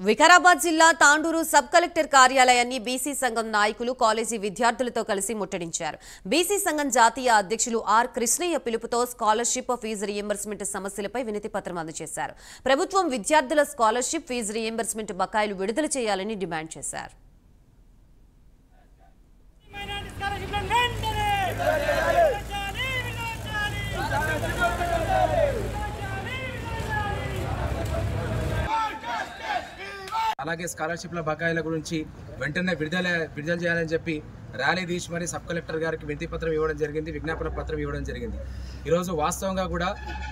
వికారాబాద్ జిల్లా Tandur sub collector కార్యాలయాన్ని BC సంఘం నాయకులు కాలేజీ విద్యార్థులతో కలిసి ముట్టడించారు. బీసీ సంఘం జాతీయ అధ్యక్షులు ఆర్ కృష్ణయ్య పిలుపుతో స్కాలర్షిప్ ఫీజు రీయింబర్స్మెంట్ సమస్యలపై వినతి పత్రం అందజేశారు. ప్రభుత్వం విద్యార్థుల స్కాలర్షిప్ ఫీజు రీయింబర్స్మెంట్ బకాయిలు విడుదల చేయాలని డిమాండ్ చేశారు. అలాగే స్కాలర్షిప్ల బకాయిల గురించి వెంటనే విడుదల చేయాలని చెప్పి ర్యాలీ తీసి మరి సబ్ కలెక్టర్ గారికి వినతి పత్రం ఇవ్వడం జరిగింది, విజ్ఞాపన పత్రం ఇవ్వడం జరిగింది. ఈరోజు వాస్తవంగా కూడా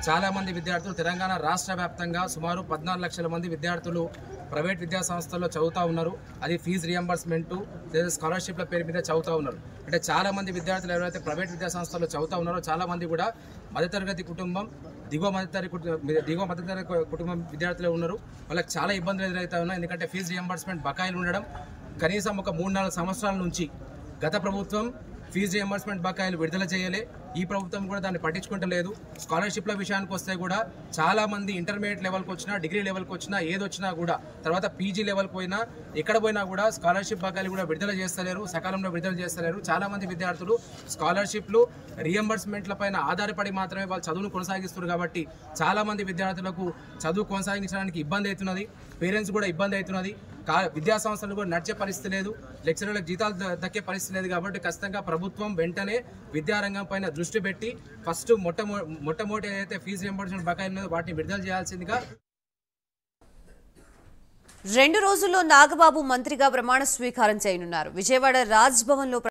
చాలామంది విద్యార్థులు తెలంగాణ రాష్ట్ర వ్యాప్తంగా సుమారు 14 లక్షల మంది విద్యార్థులు ప్రైవేట్ విద్యా సంస్థల్లో చదువుతూ ఉన్నారు. అది ఫీజు రియంబర్స్మెంటు లేదా స్కాలర్షిప్ల పేరు మీద చదువుతూ ఉన్నారు. అంటే చాలామంది విద్యార్థులు ఎవరైతే ప్రైవేట్ విద్యా సంస్థల్లో చదువుతూ ఉన్నారో చాలామంది కూడా మధ్యతరగతి కుటుంబం, దిగువ మధ్యతరగతి కుటుంబం విద్యార్థులు ఉన్నారు. వాళ్ళకి చాలా ఇబ్బందులు ఎదురవుతా ఉన్నాయి. ఎందుకంటే ఫీజు రియంబర్స్మెంట్ బకాయిలు ఉండడం కనీసం ఒక 3-4 సంవత్సరాల నుంచి గత ప్రభుత్వం ఫీజు రియంబర్స్మెంట్ బకాయిలు విడుదల చేయలే. ఈ ప్రభుత్వం కూడా దాన్ని పట్టించుకుంటలేదు. స్కాలర్షిప్ల విషయానికి వస్తే కూడా చాలామంది ఇంటర్మీడియట్ లెవెల్కి వచ్చినా, డిగ్రీ లెవెల్కి వచ్చినా, ఏదొచ్చినా కూడా తర్వాత పీజీ లెవెల్కి పోయినా ఎక్కడ పోయినా కూడా స్కాలర్షిప్ బకాయిలు కూడా విడుదల చేస్తలేరు, సకాలంలో విడుదల చేస్తలేరు. చాలామంది విద్యార్థులు స్కాలర్షిప్లు రియంబర్స్మెంట్ల పైన ఆధారపడి మాత్రమే వాళ్ళు చదువును కొనసాగిస్తున్నారు. కాబట్టి చాలామంది విద్యార్థులకు చదువు కొనసాగించడానికి ఇబ్బంది అవుతున్నది, పేరెంట్స్ కూడా ఇబ్బంది అవుతున్నది. విద్యా సంస్థలు కూడా నడిచే పరిస్థితి లేదు, లెక్చరర్లకు జీతాలు దక్కే పరిస్థితి లేదు. కాబట్టి ఖచ్చితంగా ప్రభుత్వం వెంటనే విద్యారంగం పైన దృష్టి పెట్టి ఫస్ట్ మొట్టమొదటి ఏదైతే ఫీజు రియంబర్స్మెంట్ బకాయిలు ఉన్నదో వాటిని విడుదల చేయాల్సిందిగా. 2 రోజుల్లో నాగబాబు మంత్రిగా ప్రమాణ స్వీకారం చేయనున్నారు. విజయవాడ రాజ్ భవన్ లో